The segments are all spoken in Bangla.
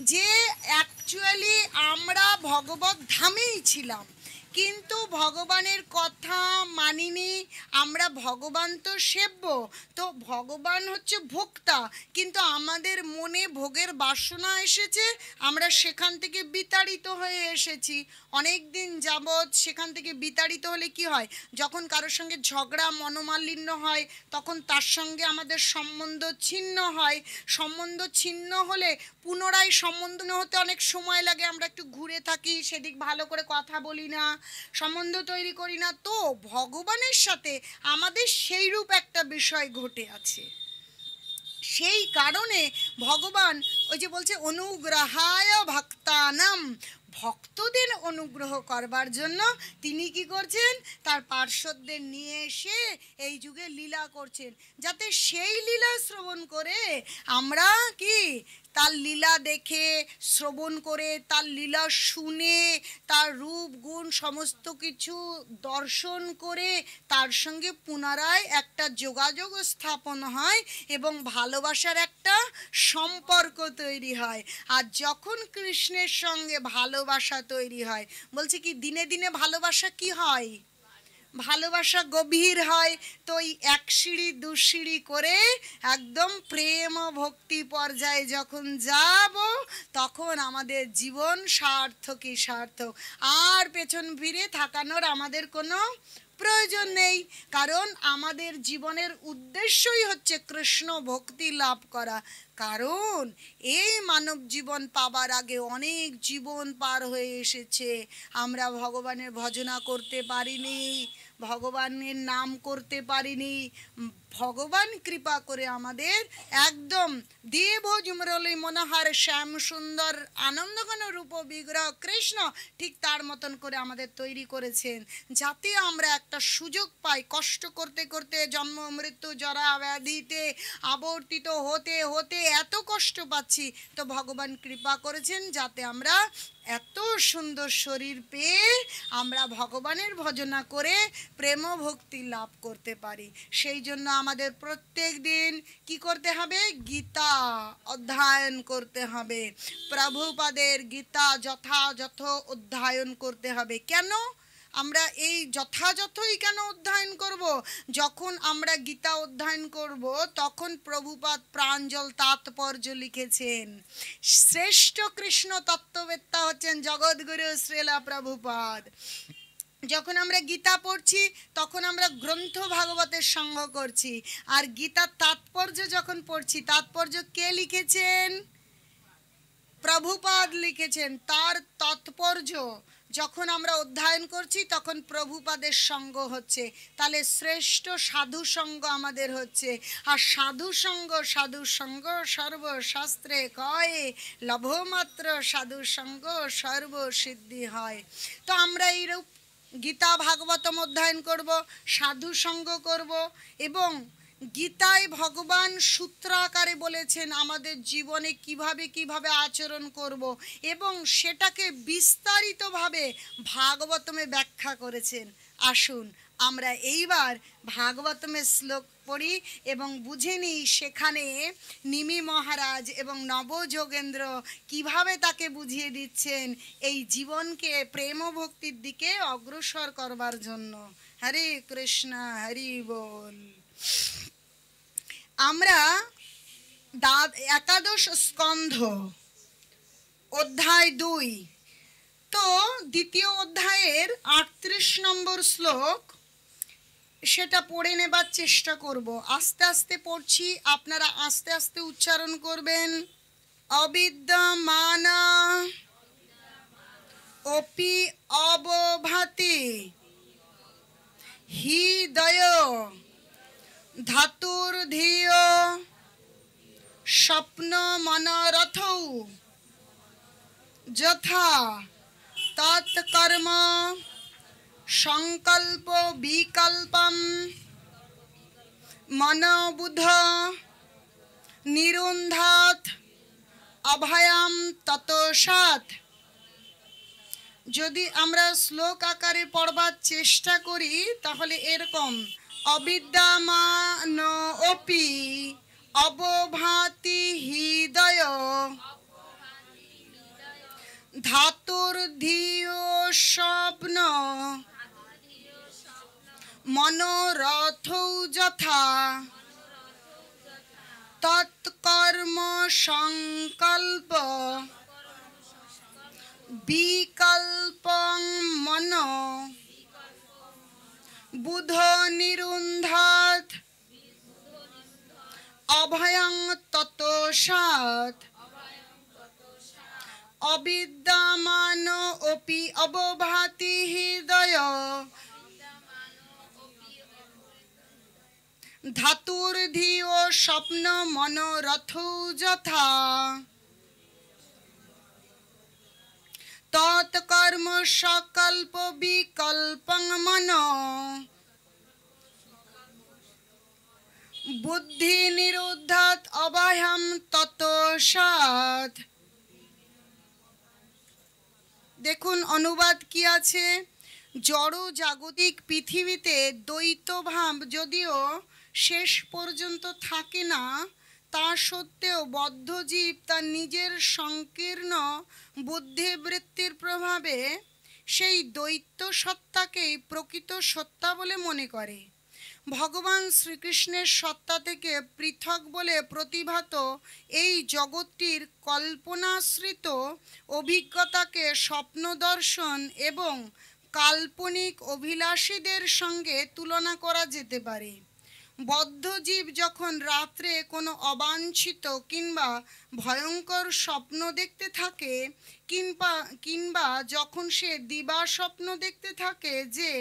যে অ্যাকচুয়ালি আমরা ভগবত ধামেই ছিলাম, কিন্তু ভগবানের কথা মানিনি আমরা। ভগবান তো সেব্য, তো ভগবান হচ্ছে ভোক্তা, কিন্তু আমাদের মনে ভোগের বাসনা এসেছে, আমরা সেখান থেকে বিতাড়িত হয়ে এসেছি অনেক দিন যাবৎ। সেখান থেকে বিতাড়িত হলে কি হয়, যখন কারোর সঙ্গে ঝগড়া মনোমালিন্য হয় তখন তার সঙ্গে আমাদের সম্বন্ধ ছিন্ন হয়। সম্বন্ধ ছিন্ন হলে পুনরায় সম্বন্ধ হতে অনেক সময় লাগে, আমরা একটু ঘুরে থাকি, সেদিক ভালো করে কথা বলি না, সম্বন্ধ তৈরি করি না। তো ভগবানের সাথে আমাদের সেইরূপ একটা বিষয় ঘটে আছে। সেই কারণে ভগবান ওই যে বলছে অনুগ্রহায় ভক্তানাম, ভক্তদের অনুগ্রহ করবার জন্য তিনি কি করছেন, তার পার্শ্বদের নিয়ে এসে এই যুগে লীলা করছেন, যাতে সেই লীলা শ্রবণ করে আমরা কি তার লীলা দেখে শ্রবণ করে, তার লীলা শুনে, তার রূপ গুণ সমস্ত কিছু দর্শন করে তার সঙ্গে পুনরায় একটা যোগাযোগ স্থাপন হয় এবং ভালোবাসার একটা সম্পর্ক তৈরি হয়। আর যখন কৃষ্ণের সঙ্গে ভালোবাসা তৈরি হয়, বলছে কি দিনে দিনে ভালোবাসা কি হয়, ভালোবাসা গভীর হয়। তো এই এক সিঁড়ি দু সিঁড়ি করে একদম প্রেম ভক্তি পর্যায়ে যখন যাব, তখন আমাদের জীবন সার্থকই সার্থক। আর পেছন ফিরে তাকানোর আমাদের কোনো প্রয়োজন নেই, কারণ আমাদের জীবনের উদ্দেশ্যই হচ্ছে কৃষ্ণ ভক্তি লাভ করা। কারণ এই মানব জীবন পাবার আগে অনেক জীবন পার হয়ে এসেছে, আমরা ভগবানের ভজনা করতে পারিনি, ভগবানের নাম করতে পারিনি। ভগবান কৃপা করে আমাদের একদম দেব ঝুমরলি মনোহর শ্যাম সুন্দর আনন্দঘন রূপ বিগ্রহ কৃষ্ণ ঠিক তার মতন করে আমাদের তৈরি করেছেন, যাতে আমরা একটা সুযোগ পাই। কষ্ট করতে করতে জন্ম মৃত্যু জরা ব্যাধিতে আবর্তিত হতে হতে এত কষ্ট পাচ্ছি, তো ভগবান কৃপা করেছেন যাতে আমরা এত সুন্দর শরীর পেয়ে আমরা ভগবানের ভজনা করে প্রেম ভক্তি লাভ করতে পারি। সেই জন্য আমাদের প্রত্যেক দিন কি করতে হবে, গীতা অধ্যয়ন করতে হবে, প্রভুপাদের গীতা যথাযথ অধ্যয়ন করতে হবে। কেন আমরা এই যথাযথই কেন অধ্যয়ন করব, যখন আমরা গীতা অধ্যয়ন করব তখন প্রভুপাদ প্রাঞ্জল তাৎপর্য লিখেছেন। শ্রেষ্ঠ কৃষ্ণ তত্ত্ববেত্তা হচ্ছেন জগৎগুরু শ্রীলা প্রভুপাদ। যখন আমরা গীতা পড়ছি তখন আমরা গ্রন্থ ভাগবতের সঙ্গ করছি, আর গীতার তাৎপর্য যখন পড়ছি, তাৎপর্য কে লিখেছেন, প্রভুপাদ লিখেছেন। তার তাৎপর্য যখন আমরা অধ্যয়ন করছি তখন প্রভুপাদের সঙ্গ হচ্ছে, তাহলে শ্রেষ্ঠ সাধু সঙ্গ আমাদের হচ্ছে। আর সাধু সঙ্গ সর্বশাস্ত্রে কয়, লভমাত্র সাধু সঙ্গ সর্বসিদ্ধি হয়। তো আমরা এইরূপ গীতা ভাগবতম অধ্যয়ন করব, সাধু সঙ্গ করব, এবং গীতায় ভগবান সূত্র আকারে বলেছেন আমাদের জীবনে কিভাবে কিভাবে আচরণ করব, এবং সেটাকে বিস্তারিতভাবে ভাগবতমে ব্যাখ্যা করেছেন। আসুন আমরা এইবার ভাগবতমের শ্লোক পড়ি এবং বুঝে নিই সেখানে নিমি মহারাজ এবং নবযোগেন্দ্র কিভাবে তাকে বুঝিয়ে দিচ্ছেন এই জীবনকে প্রেম ভক্তির দিকে অগ্রসর করবার জন্য। হরে কৃষ্ণ, হরি বল। আমরা একাদশ স্কন্ধ অধ্যায় 2, তো দ্বিতীয় অধ্যায়ের 38 নম্বর শ্লোক, সেটা পড়ে নেবার চেষ্টা করব। আস্তে আস্তে পড়ছি, আপনারা আস্তে আস্তে উচ্চারণ করবেন। অবিদ্যমান অপি অবভাতি হৃদয় ধাতুর্ধিয় স্বপ্ন মনোরথৌ যথা তৎকর্ম সংকল্প বিকল্পম মনোবুধ নিরুন্ধাত অভয়াম ততসাৎ। যদি আমরা শ্লোক আকারে পড়বার চেষ্টা করি তাহলে এরকম, অবিদ্যমান অপি অবভাতি হৃদয় ধাতুর ধিয় স্বপ্ন মনোরথ যথা তৎকর্ম সংকল্প বিকল্পং মন বুধ নিরুন্ধাত অভয়ং ততসাৎ অবিদ্যমান অপি অবভাতি হৃদয় ধাতুর ধিয় স্বপ্ন মনোরথ যথা তৎকর্ম সকল্প বিকল্পং মন বুদ্ধি নিরুদ্ধাত অভয়ম ততসাৎ। দেখুন অনুবাদ কি আছে। জড় জাগতিক পৃথিবীতে দ্বৈত ভাব যদিও শেষ পর্যন্ত থাকে না, তা সত্ত্বেও বদ্ধজীব তার নিজের সংকীর্ণ বুদ্ধিবৃত্তির প্রভাবে সেই দ্বৈত সত্তাকেই প্রকৃত সত্তা বলে মনে করে। ভগবান শ্রীকৃষ্ণের সত্তা থেকে পৃথক বলে প্রতিভাত এই জগৎটির কল্পনাশ্রিত অভিজ্ঞতাকে স্বপ্ন দর্শন এবং কাল্পনিক অভিলাষীদের সঙ্গে তুলনা করা যেতে পারে। বদ্ধজীব যখন রাত্রে কোনো অবাঞ্ছিত কিংবা ভয়ঙ্কর স্বপ্ন দেখতে থাকে কিংবা যখন সে দিবা স্বপ্ন দেখতে থাকে যে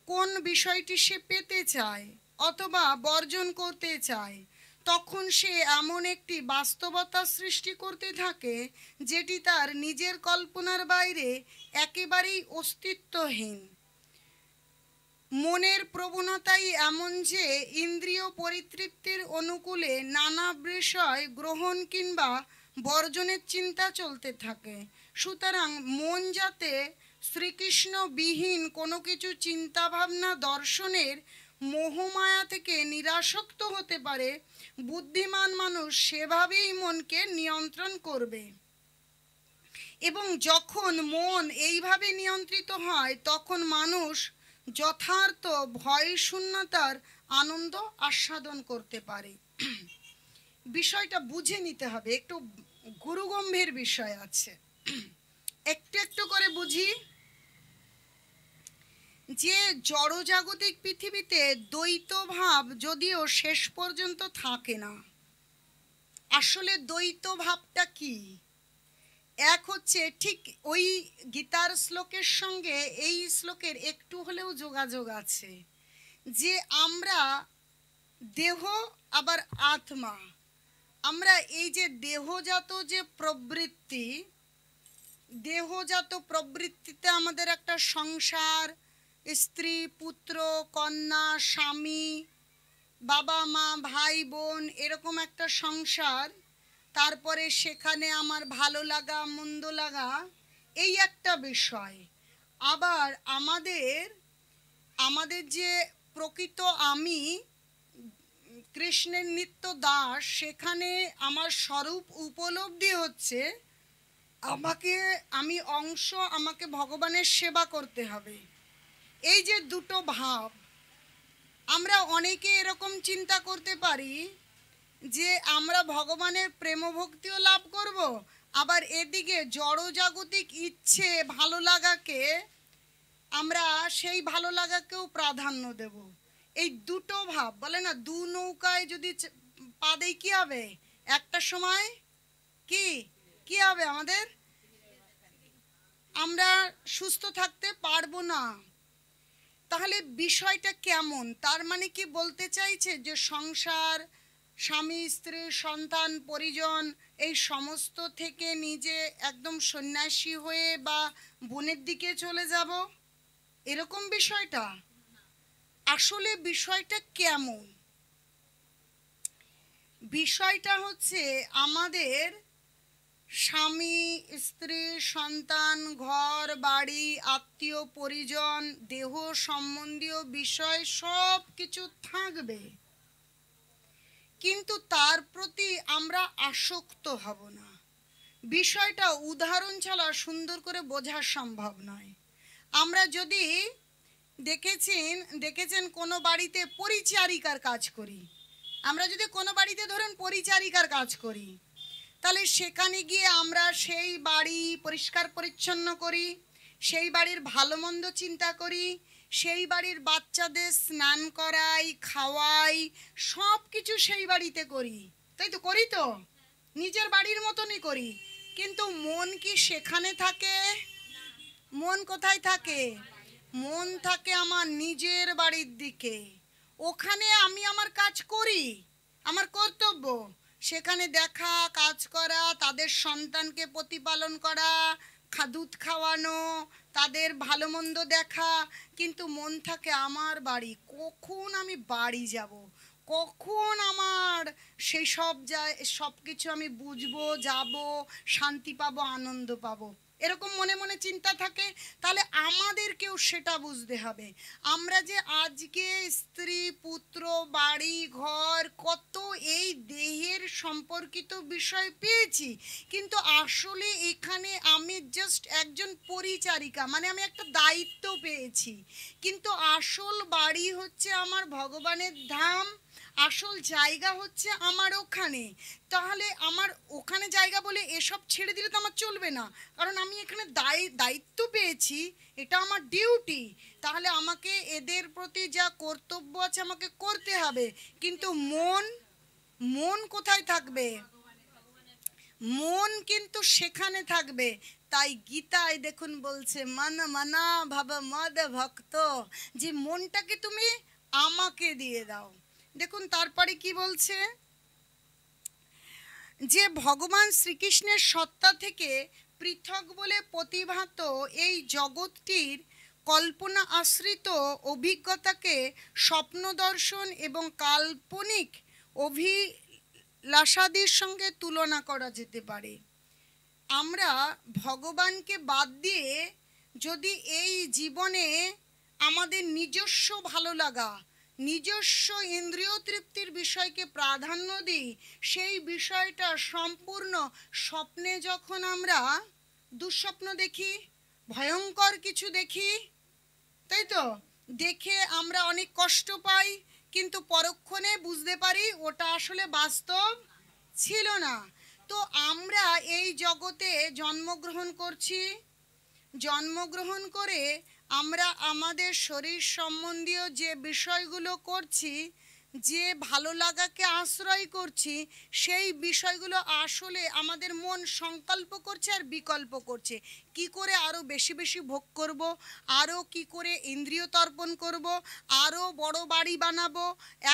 কোন বিষয়টি সে পেতে চায় অথবা বর্জন করতে চায়, তখন সে এমন একটি বাস্তবতা সৃষ্টি করতে থাকে যেটি তার নিজের কল্পনার বাইরে একেবারেই অস্তিত্বহীন। মনের প্রবণতাই এমন যে ইন্দ্রিয় পরিতৃপ্তির অনুকূলে নানা বিষয় গ্রহণ কিংবা বর্জনের চিন্তা চলতে থাকে। সুতরাং মন যাতে শ্রীকৃষ্ণবিহীন কোনো কিছু চিন্তাভাবনা দর্শনের মোহমায়া থেকে নিরাসক্ত হতে পারে, বুদ্ধিমান মানুষ সেভাবেই মনকে নিয়ন্ত্রণ করবে। এবং যখন মন এইভাবে নিয়ন্ত্রিত হয় তখন মানুষ যথার্থ ভয় শূন্যতার আনন্দ আস্বাদন করতে পারে। বিষয়টা বুঝে নিতে হবে, একটু গুরুগম্ভীর বিষয় আছে, একটু একটু করে বুঝি। যে জড়জাগতিক পৃথিবীতে দ্বৈত ভাব যদিও শেষ পর্যন্ত থাকে না, আসলে দ্বৈত ভাবটা কি? এক হচ্ছে, ঠিক ওই গীতার শ্লোকের সঙ্গে এই শ্লোকের একটু হলেও যোগাযোগ আছে, যে আমরা দেহ আবার আত্মা। আমরা এই যে দেহজাত যে প্রবৃত্তি, দেহজাত প্রবৃত্তিতে আমাদের একটা সংসার, স্ত্রী পুত্র কন্যা স্বামী বাবা মা ভাই বোন এরকম একটা সংসার, তারপরে সেখানে আমার ভালো লাগা মন্দ লাগা, এই একটা বিষয়। আবার আমাদের যে প্রকৃত আমি কৃষ্ণের নিত্য দাস, সেখানে আমার স্বরূপ উপলব্ধি হচ্ছে আমি অংশ, আমাকে ভগবানের সেবা করতে হবে। এই যে দুটো ভাব, আমরা অনেকে এরকম চিন্তা করতে পারি যে আমরা ভগবানের প্রেম ভক্তিও লাভ করব, আবার এদিকে জড়জাগতিক ইচ্ছে ভালো লাগাকে আমরা সেই ভালো লাগাকেও প্রাধান্য দেব। এই দুটো ভাব বলে না, দু নৌকায় যদি পা দেই কি হবে? একটা সময় কি হবে? আমরা সুস্থ থাকতে পারবো না। তাহলে বিষয়টা কেমন? তার মানে কি বলতে চাইছে যে সংসার, স্বামী স্ত্রী সন্তান পরিজন এই সমস্ত থেকে নিজে একদম সন্ন্যাসী হয়ে বা বনের দিকে চলে যাব, এরকম বিষয়টা? আসলে বিষয়টা কেমন? বিষয়টা হচ্ছে আমাদের স্বামী স্ত্রী সন্তান ঘর বাড়ি আত্মীয় পরিজন দেহ সম্বন্ধীয় বিষয় সব কিছু থাকবে, কিন্তু তার প্রতি আমরা আসক্ত হব না। বিষয়টা উদাহরণ ছাড়া সুন্দর করে বোঝা সম্ভব নয়। আমরা যদি দেখেছেন কোনো বাড়িতে পরিচারিকার কাজ করি, আমরা যদি কোনো বাড়িতে ধরুন পরিচারিকার কাজ করি, তাহলে সেখানে গিয়ে আমরা সেই বাড়ি পরিষ্কার পরিচ্ছন্ন করি, সেই বাড়ির ভালো মন্দ চিন্তা করি, সেই বাড়ির বাচ্চাদের স্নান করাই, খাওয়াই, সব কিছু সেই বাড়িতে করি, তাই তো? করি তো, নিজের বাড়ির মতনই করি। কিন্তু মন কি সেখানে থাকে? মন কোথায় থাকে? মন থাকে আমার নিজের বাড়ির দিকে। ওখানে আমি আমার কাজ করি, আমার কর্তব্য সেখানে দেখা, কাজ করা, তাদের সন্তানকে প্রতিপালন করা, দুধ খাওয়ানো, তাদের ভালো মন্দ দেখা, কিন্তু মন থাকে আমার বাড়ি। কখন আমি বাড়ি যাব, কখন আমার সেই সব কিছু আমি বুঝবো, যাব, শান্তি পাবো, আনন্দ পাবো, এরকম মনে মনে চিন্তা থাকে। তাহলে আমাদেরকেও সেটা বুঝতে হবে। আমরা যে আজকে স্ত্রী, পুত্র, বাড়ি, ঘর, কত এই দেহের সম্পর্কিত বিষয় পেয়েছি, কিন্তু আসলে এখানে আমি জাস্ট একজন পরিচারিকা, মানে আমি একটা দায়িত্ব পেয়েছি। কিন্তু আসল বাড়ি হচ্ছে আমার ভগবানের ধাম, আসল জায়গা হচ্ছে আমার ওখানে। তাহলে আমার ওখানে জায়গা বলে এসব ছেড়ে দিলে তো আমার চলবে না, কারণ আমি এখানে দায়িত্ব পেয়েছি, এটা আমার ডিউটি। তাহলে আমাকে এদের প্রতি যা কর্তব্য আছে আমাকে করতে হবে। কিন্তু মন কোথায় থাকবে? মন কিন্তু সেখানে থাকবে। তাই গীতায় দেখুন বলছে, মন মনা ভাব মদ ভক্ত, যে মনটাকে তুমি আমাকে দিয়ে দাও। দেখুন তারপরে কি বলছে, যে ভগবান শ্রীকৃষ্ণের সত্তা থেকে পৃথক বলে প্রতিভাত এই জগৎটির কল্পনা আশ্রিত অভিজ্ঞতাকে স্বপ্ন দর্শন এবং কাল্পনিক অভিলাষাদির সঙ্গে তুলনা করা যেতে পারে। আমরা ভগবানকে বাদ দিয়ে যদি এই জীবনে আমাদের নিজস্ব ভালো লাগা, নিজস্ব ইন্দ্রিয় তৃপ্তির বিষয়কে প্রাধান্য দিই, সেই বিষয়টা সম্পূর্ণ স্বপ্নে যখন আমরা দুঃস্বপ্ন দেখি, ভয়ঙ্কর কিছু দেখি, তাই তো, দেখে আমরা অনেক কষ্ট পাই, কিন্তু পরক্ষণে বুঝতে পারি ওটা আসলে বাস্তব ছিল না। তো আমরা এই জগতে জন্মগ্রহণ করছি, জন্মগ্রহণ করে আমরা আমাদের শরীর সম্বন্ধীয় যে বিষয়গুলো করছি, যে ভালো লাগাকে আশ্রয় করছি, সেই বিষয়গুলো আসলে আমাদের মন সংকল্প করছে আর বিকল্প করছে। কি করে আরও বেশি বেশি ভোগ করব, আরও কি করে ইন্দ্রিয় তর্পণ করব, আরও বড় বাড়ি বানাবো,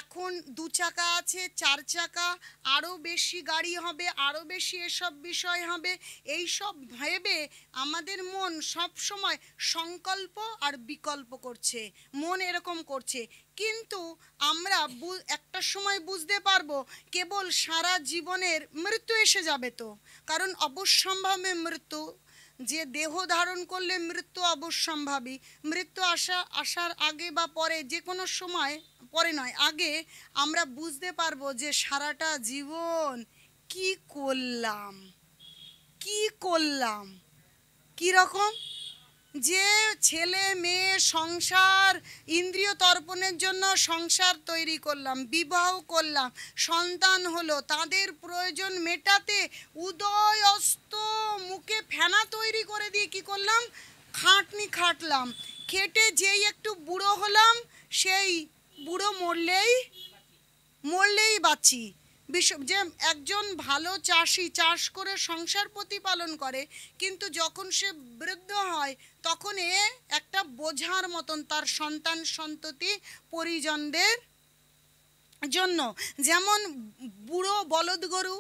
এখন 2 চাকা আছে 4 চাকা, আরও বেশি গাড়ি হবে, আরও বেশি এসব বিষয় হবে। এই সব ভেবে আমাদের মন সব সময় সংকল্প আর বিকল্প করছে, মন এরকম করছে। কিন্তু আমরা একটা সময় বুঝতে পারবো কেবল সারা জীবনের মৃত্যু এসে যাবে, তো কারণ অবশ্যম্ভাবী মৃত্যু, যে দেহ ধারণ করলে মৃত্যু অবশ্যম্ভাবী। মৃত্যু আসার আগে বা পরে, যে কোনো সময়, পরে নয় আগে, আমরা বুঝতে পারবো যে সারাটা জীবন কি করলাম, কি করলাম, কীরকম, যে ছেলে মেয়ে সংসার, ইন্দ্রিয় তর্পণের জন্য সংসার তৈরি করলাম, বিবাহ করলাম, সন্তান হলো, তাদের প্রয়োজন মেটাতে উদয় অস্ত মুখে ফেনা তৈরি করে দিয়ে কি করলাম, খাটলাম, খেটে যেই একটু বুড়ো হলাম, সেই বুড়ো মরলেই বাঁচি। যে একজন ভালো চাষি চাষ করে সংসার প্রতিপালন করে, কিন্তু যখন সে বৃদ্ধ হয় তখন একটা বোঝার মতন তার সন্তান সন্ততি পরিজনদের জন্য। যেমন বুড়ো বলদ গরু,